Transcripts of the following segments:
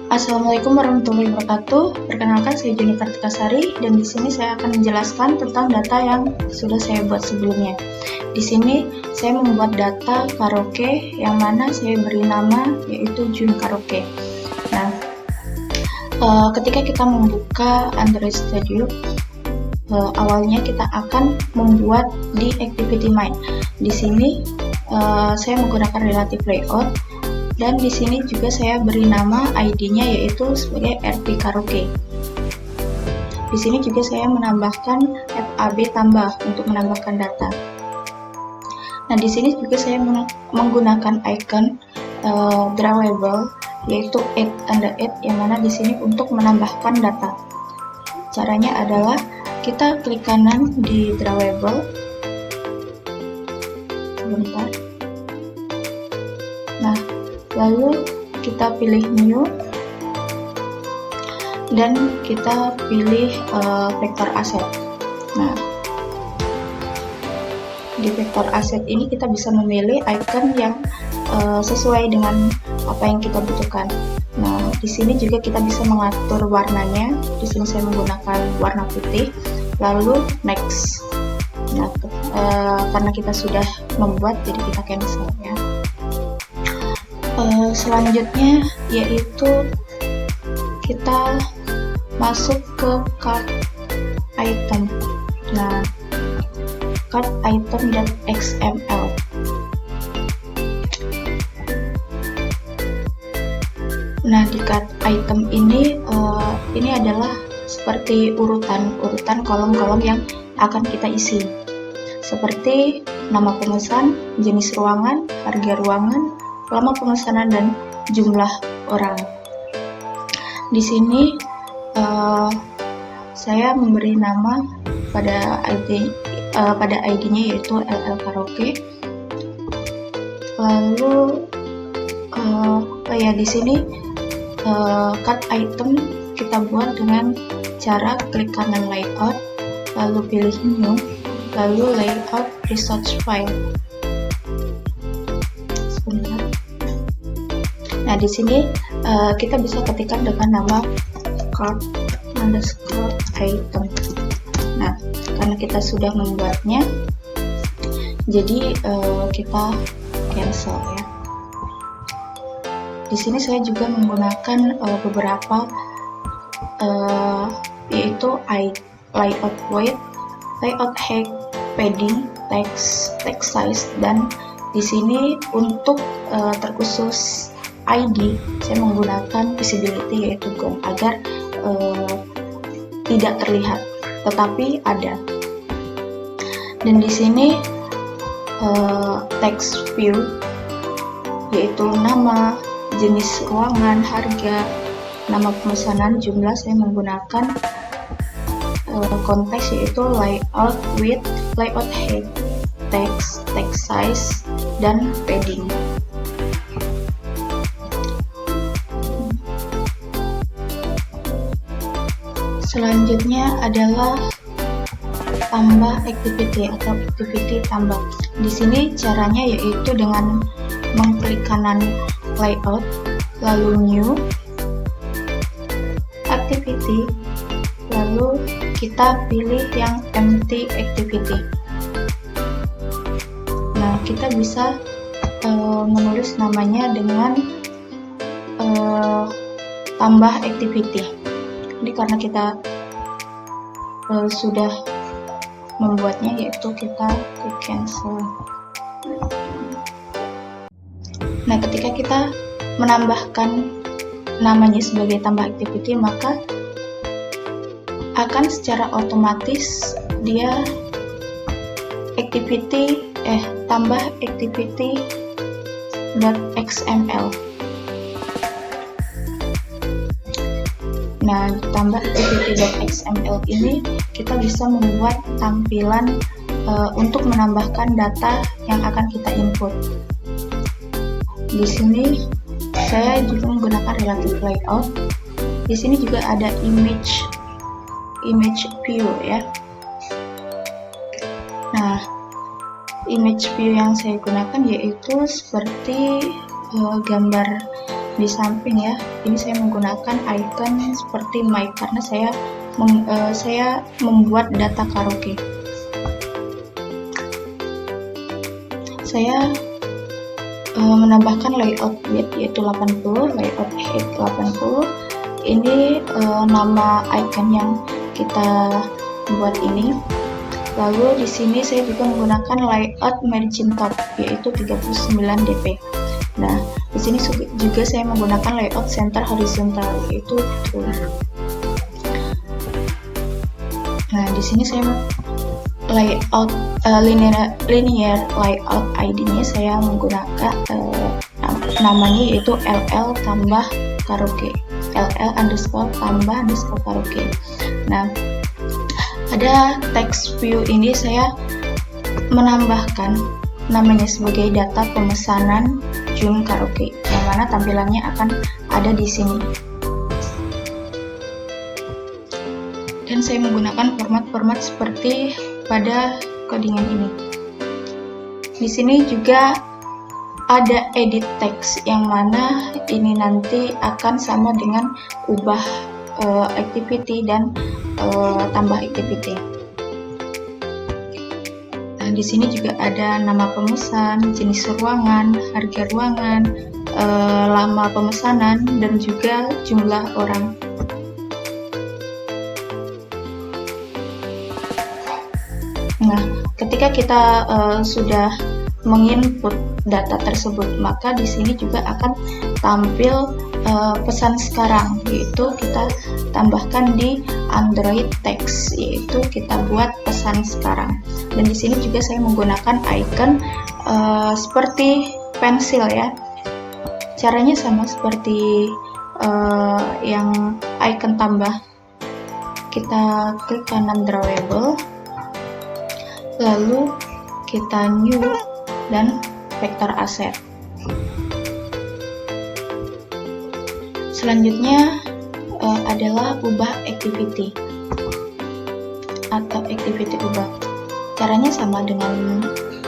Assalamualaikum warahmatullahi wabarakatuh. Perkenalkan, saya Juni Kartikasari dan di sini saya akan menjelaskan tentang data yang sudah saya buat sebelumnya. Di sini saya membuat data karaoke yang mana saya beri nama yaitu Jun Karaoke. Nah, ketika kita membuka Android Studio, awalnya kita akan membuat di Activity Main. Di sini saya menggunakan relative layout. Dan di sini juga saya beri nama ID-nya yaitu sebagai RP Karaoke. Di sini juga saya menambahkan FAB tambah untuk menambahkan data. Nah, di sini juga saya menggunakan icon drawable yaitu add under add, yang mana di sini untuk menambahkan data. Caranya adalah kita klik kanan di drawable. Sebentar. Nah, lalu kita pilih new dan kita pilih vektor asset. Nah, di vektor asset ini kita bisa memilih icon yang sesuai dengan apa yang kita butuhkan. Nah, di sini juga kita bisa mengatur warnanya. Di sini saya menggunakan warna putih. Lalu next. Nah, karena kita sudah membuat, jadi kita cancel ya. Selanjutnya yaitu kita masuk ke card item. Nah, card item.xml. Nah, di card item ini adalah seperti urutan kolom-kolom yang akan kita isi, seperti nama pemesan, jenis ruangan, harga ruangan, lama pemesanan, dan jumlah orang. Di sini saya memberi nama pada ID-nya yaitu LL Karaoke. Lalu di sini card item kita buat dengan cara klik kanan layout, lalu pilih new, lalu layout resource file. Nah, di sini kita bisa ketikkan dengan nama card underscore item. Nah, karena kita sudah membuatnya, jadi kita cancel ya. Di sini saya juga menggunakan beberapa yaitu layout weight, layout height, padding, text size, dan di sini untuk terkhusus ID saya menggunakan visibility yaitu GOM agar tidak terlihat tetapi ada. Dan di sini text view yaitu nama, jenis ruangan, harga, nama pemesanan, jumlah, saya menggunakan konteks yaitu layout width, layout height, text size, dan padding. Selanjutnya adalah tambah activity atau activity tambah. Di sini caranya yaitu dengan mengklik kanan layout, lalu new, activity, lalu kita pilih yang empty activity. Nah, kita bisa menulis namanya dengan tambah activity. Jadi karena kita sudah membuatnya, yaitu kita klik cancel. Nah, ketika kita menambahkan namanya sebagai tambah activity, maka akan secara otomatis dia tambah activity.xml. Nah, tambah activity.xml ini kita bisa membuat tampilan untuk menambahkan data yang akan kita input. Di sini saya juga menggunakan relative layout. Di sini juga ada image view ya. Nah, image view yang saya gunakan yaitu seperti gambar di samping ya, ini saya menggunakan icon seperti mic karena saya membuat data karaoke. Saya menambahkan layout width yaitu 80, layout height 80. Ini nama icon yang kita buat ini. Lalu di sini saya juga menggunakan layout margin top yaitu 39 dp. Nah, di sini juga saya menggunakan layout center horizontal yaitu true. Nah, di sini saya layout linear layout ID-nya saya menggunakan namanya yaitu LL tambah karaoke, LL underscore tambah underscore karaoke. Nah, pada text view ini saya menambahkan namanya sebagai data pemesanan June karaoke, yang mana tampilannya akan ada di sini. Dan saya menggunakan format-format seperti pada codingan ini. Di sini juga ada edit text, yang mana ini nanti akan sama dengan ubah activity dan tambah activity. Nah, di sini juga ada nama pemesan, jenis ruangan, harga ruangan, lama pemesanan, dan juga jumlah orang. Nah, ketika kita sudah menginput data tersebut, maka di sini juga akan tampil pesan sekarang, yaitu kita tambahkan di Android text, yaitu kita buat pesan sekarang. Dan di sini juga saya menggunakan icon seperti pensil ya. Caranya sama seperti yang icon tambah. Kita klik kanan drawable, lalu kita new dan vector asset. Selanjutnya adalah ubah activity atau activity ubah. Caranya sama dengan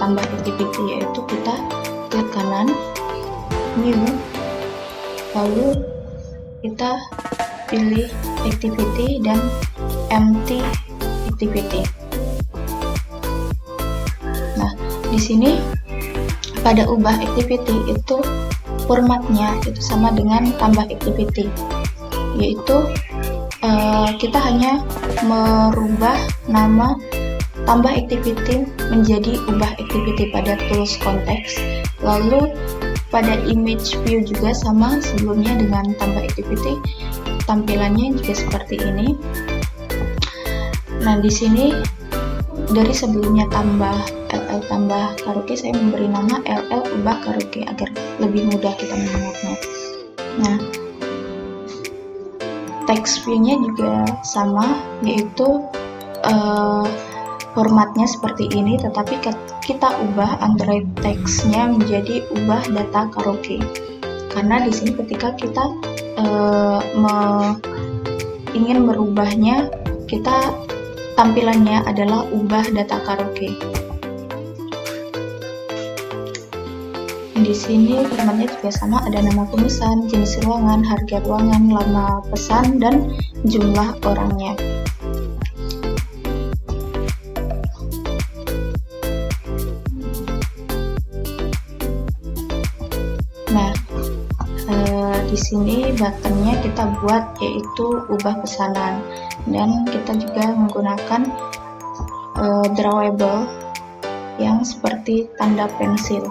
tambah activity, yaitu kita klik kanan new, lalu kita pilih activity dan empty activity. Di sini pada ubah activity itu formatnya itu sama dengan tambah activity, yaitu kita hanya merubah nama tambah activity menjadi ubah activity pada tools konteks. Lalu pada image view juga sama sebelumnya dengan tambah activity, tampilannya juga seperti ini. Nah, di sini dari sebelumnya LL tambah karaoke, saya memberi nama LL ubah karaoke agar lebih mudah kita mengingatnya. Nah, text view-nya juga sama, yaitu formatnya seperti ini, tetapi kita ubah Android text-nya menjadi ubah data karaoke. Karena di sini ketika kita ingin merubahnya, kita tampilannya adalah ubah data karaoke. Di sini formatnya juga sama, ada nama pemesan, jenis ruangan, harga ruangan, lama pesan, dan jumlah orangnya. Nah, di sini buttonnya kita buat yaitu ubah pesanan, dan kita juga menggunakan drawable yang seperti tanda pensil.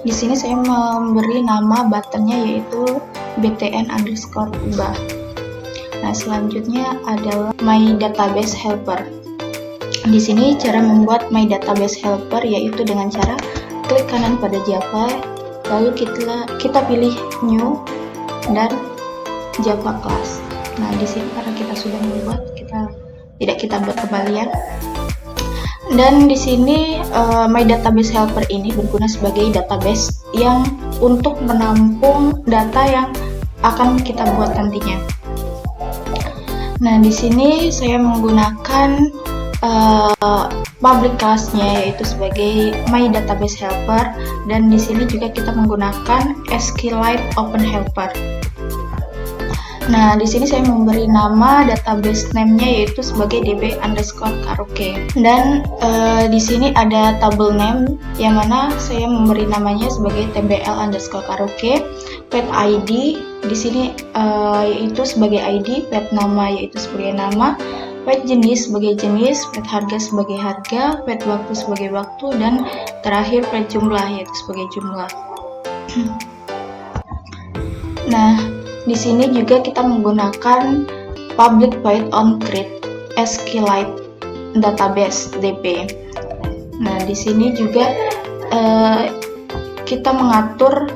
Di sini saya memberi nama buttonnya yaitu btn underscore ubah. Nah, selanjutnya adalah my database helper. Di sini cara membuat my database helper yaitu dengan cara klik kanan pada Java, lalu kita pilih new dan Java class. Nah, di sini karena kita sudah membuat, kita buat kembali ya. Dan di sini my database helper ini berguna sebagai database yang untuk menampung data yang akan kita buat nantinya. Nah, di sini saya menggunakan public class-nya yaitu sebagai my database helper, dan di sini juga kita menggunakan SQLite Open Helper. Nah, di sini saya memberi nama database name-nya yaitu sebagai db_karaoke. Dan di sini ada table name yang mana saya memberi namanya sebagai tbl_karaoke. Pet ID di sini yaitu sebagai ID, pet nama yaitu sebagai nama, pet jenis sebagai jenis, pet harga sebagai harga, pet waktu sebagai waktu, dan terakhir pet jumlah yaitu sebagai jumlah. Nah, di sini juga kita menggunakan public void on create SQLite database DB. Nah, di sini juga kita mengatur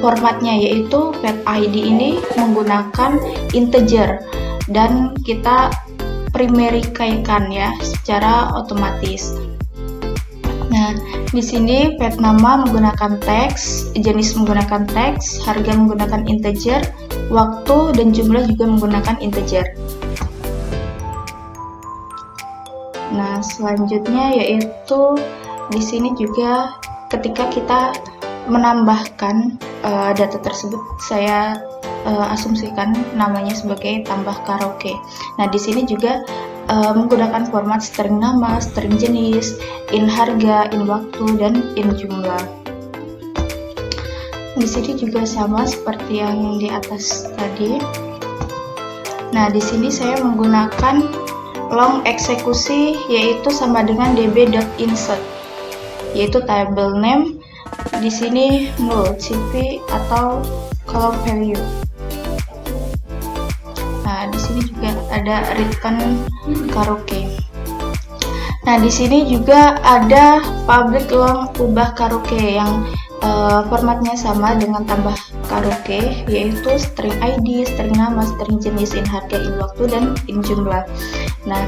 formatnya, yaitu pet ID ini menggunakan integer dan kita primary key-kan ya secara otomatis. Nah, di sini pet nama menggunakan teks, jenis menggunakan teks, harga menggunakan integer, waktu dan jumlah juga menggunakan integer. Nah, selanjutnya yaitu di sini juga ketika kita menambahkan data tersebut, saya asumsikan namanya sebagai tambah karaoke. Nah, di sini juga menggunakan format string nama, string jenis, in harga, in waktu, dan in jumlah. Di sini juga sama seperti yang di atas tadi. Nah, di sini saya menggunakan long eksekusi yaitu sama dengan db.insert, yaitu table name. Di sini null, cp atau column value. Nah, di sini juga ada return karaoke. Nah, di sini juga ada public long ubah karaoke yang formatnya sama dengan tambah karaoke, yaitu string ID, string nama, string jenis, in harga, in waktu, dan in jumlah. Nah,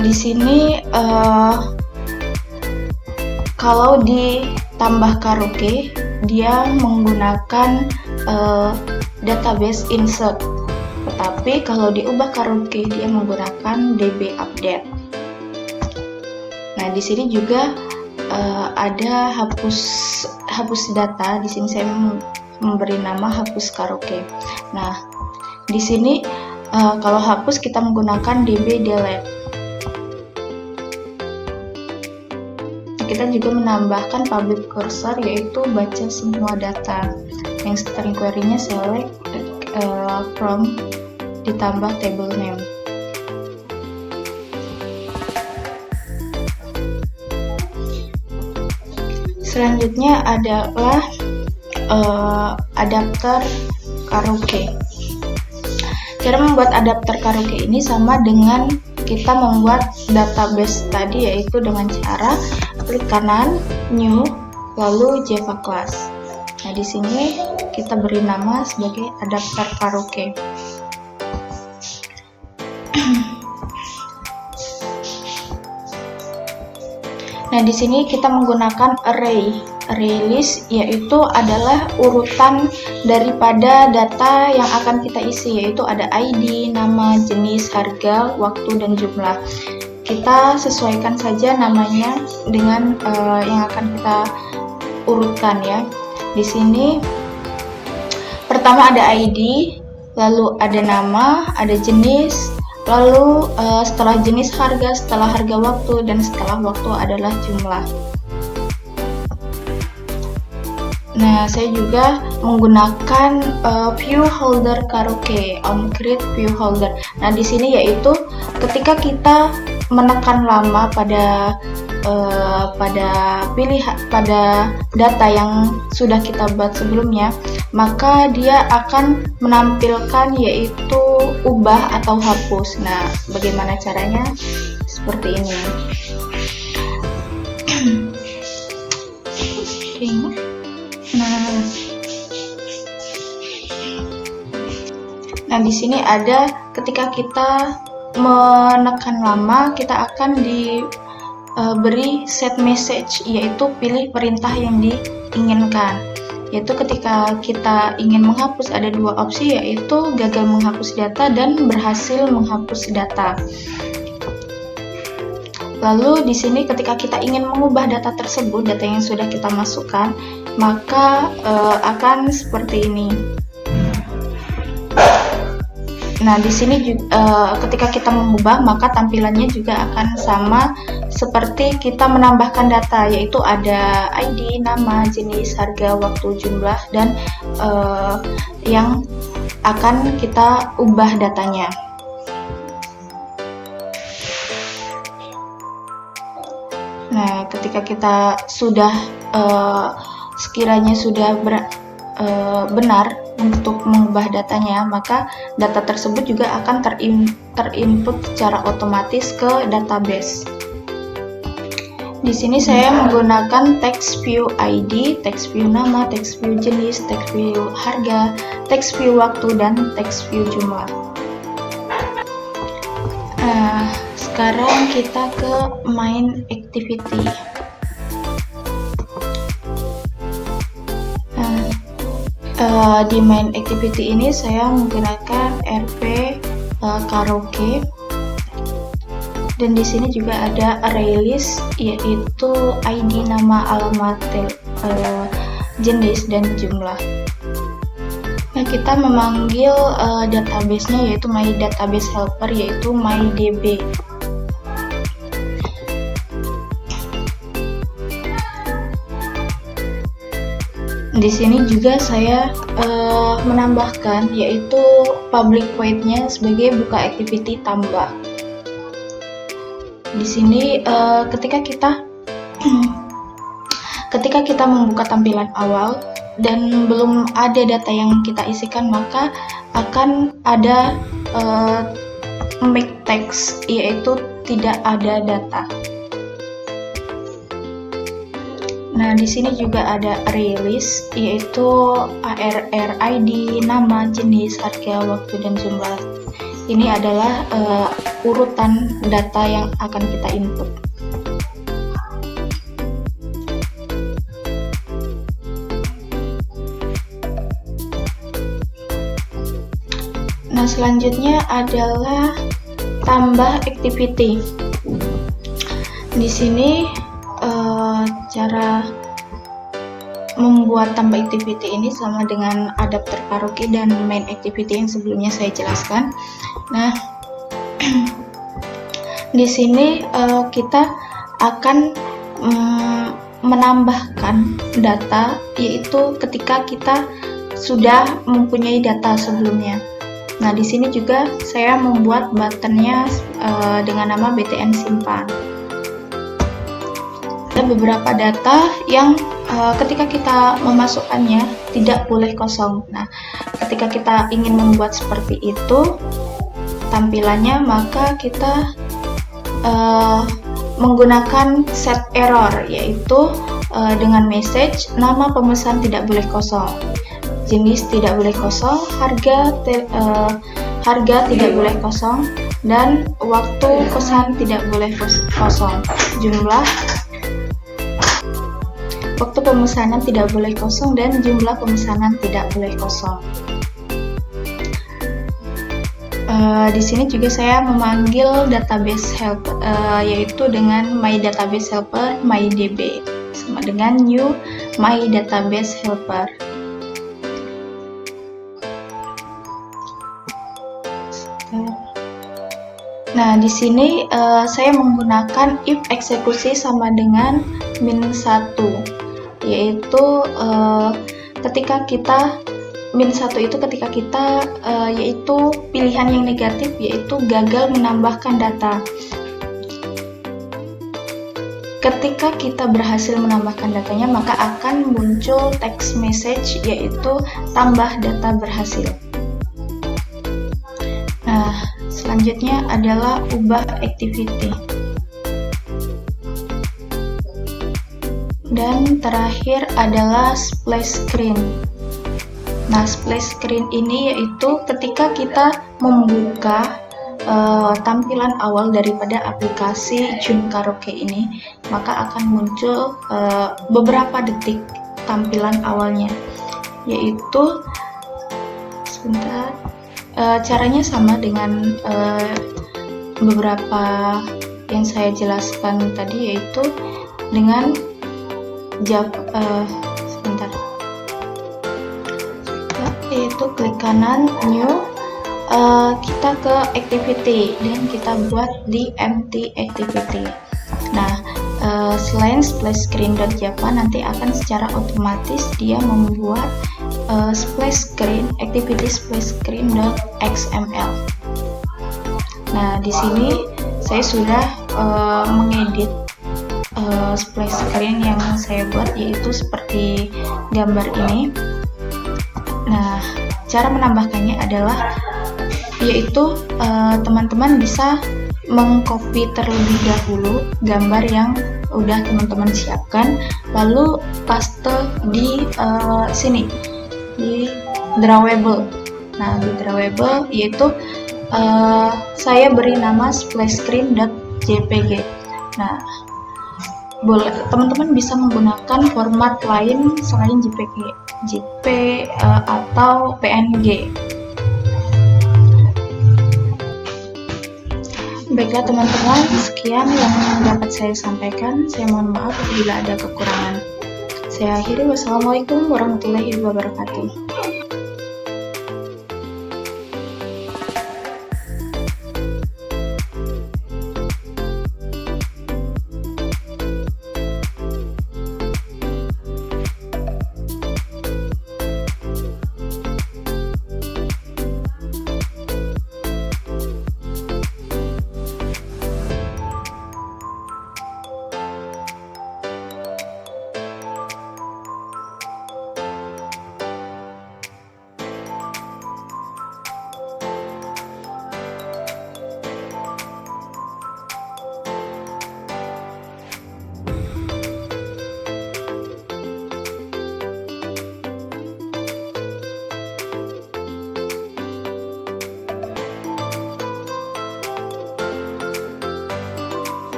di sini kalau ditambah karaoke dia menggunakan database insert, tetapi kalau diubah karaoke dia menggunakan db update. Nah, di sini juga ada hapus data. Di sini saya memberi nama hapus karaoke. Nah, di sini kalau hapus kita menggunakan db delete. Kita juga menambahkan public cursor yaitu baca semua data, yang string query-nya select from ditambah table name. Selanjutnya adalah adapter karaoke. Cara membuat adapter karaoke ini sama dengan kita membuat database tadi, yaitu dengan cara klik kanan, new, lalu Java class. Nah, di sini kita beri nama sebagai adapter karaoke. Nah, di sini kita menggunakan array list, yaitu adalah urutan daripada data yang akan kita isi, yaitu ada ID, nama, jenis, harga, waktu, dan jumlah. Kita sesuaikan saja namanya dengan yang akan kita urutkan ya. Di sini pertama ada ID, lalu ada nama, ada jenis, lalu setelah jenis harga, setelah harga waktu, dan setelah waktu adalah jumlah. Nah, saya juga menggunakan view holder karaoke, on create view holder. Nah, di sini yaitu ketika kita menekan lama pada data yang sudah kita buat sebelumnya, maka dia akan menampilkan yaitu ubah atau hapus. Nah, bagaimana caranya? Seperti ini. Nah, di sini ada ketika kita menekan lama, kita akan diberi set message, yaitu pilih perintah yang diinginkan. yaitu ketika kita ingin menghapus ada dua opsi, yaitu gagal menghapus data dan berhasil menghapus data. Lalu di sini ketika kita ingin mengubah data tersebut, data yang sudah kita masukkan, maka akan seperti ini. Nah, di sini juga, ketika kita mengubah, maka tampilannya juga akan sama seperti kita menambahkan data, yaitu ada ID, nama, jenis, harga, waktu, jumlah, dan yang akan kita ubah datanya. Nah, ketika kita sudah sekiranya sudah benar untuk mengubah datanya, maka data tersebut juga akan terinput secara otomatis ke database. Di sini saya menggunakan text view ID, text view nama, text view jenis, text view harga, text view waktu, dan text view jumlah. Sekarang kita ke main activity. Di main activity ini saya menggunakan RP karaoke, dan di sini juga ada array list, yaitu ID, nama, alamat, jenis, dan jumlah. Nah, kita memanggil database-nya, yaitu my database helper, yaitu mydb. Di sini juga saya menambahkan, yaitu public void-nya sebagai buka activity tambah. Di sini ketika kita membuka tampilan awal dan belum ada data yang kita isikan, maka akan ada make text, yaitu tidak ada data. Nah, di sini juga ada array list, yaitu ARR, ID, nama, jenis, harga, waktu, dan jumlah. Ini adalah urutan data yang akan kita input. Nah, selanjutnya adalah tambah activity. Di sini cara membuat tambah activity ini sama dengan adapter karaoke dan main activity yang sebelumnya saya jelaskan. Nah, di sini kita akan menambahkan data, yaitu ketika kita sudah mempunyai data sebelumnya. Nah, di sini juga saya membuat buttonnya dengan nama btn simpan. Ada beberapa data yang ketika kita memasukkannya tidak boleh kosong. Nah, ketika kita ingin membuat seperti itu tampilannya, maka kita menggunakan set error, yaitu dengan message nama pemesan tidak boleh kosong, jenis tidak boleh kosong, harga tidak boleh kosong, dan waktu pesan tidak boleh kosong, jumlah waktu pemesanan tidak boleh kosong, dan jumlah pemesanan tidak boleh kosong. Di sini juga saya memanggil database help, yaitu dengan my database helper mydb, sama dengan new my database helper. Nah, di sini saya menggunakan if eksekusi sama dengan -1, yaitu ketika kita -1 itu ketika kita yaitu pilihan yang negatif, yaitu gagal menambahkan data. Ketika kita berhasil menambahkan datanya, maka akan muncul text message, yaitu tambah data berhasil. Nah, selanjutnya adalah ubah activity. Dan terakhir adalah splash screen. Nah, splash screen ini yaitu ketika kita membuka tampilan awal daripada aplikasi Jun Karaoke ini, maka akan muncul beberapa detik tampilan awalnya. yaitu sebentar, caranya sama dengan beberapa yang saya jelaskan tadi, yaitu dengan yaitu klik kanan new, kita ke activity dan kita buat di empty activity. Nah, selain splash screen.java, nanti akan secara otomatis dia membuat splash screen activity splash screen.xml. Nah, di sini saya sudah mengedit splash screen yang saya buat, yaitu seperti gambar ini. Nah, cara menambahkannya adalah yaitu teman-teman bisa mengcopy terlebih dahulu gambar yang udah teman-teman siapkan, lalu paste di sini di drawable. Nah, di drawable yaitu saya beri nama splashscreen.jpg. Nah, boleh teman-teman bisa menggunakan format lain selain JPG atau PNG. Baiklah teman-teman, sekian yang dapat saya sampaikan. Saya mohon maaf apabila ada kekurangan. Saya akhiri, wassalamualaikum warahmatullahi wabarakatuh.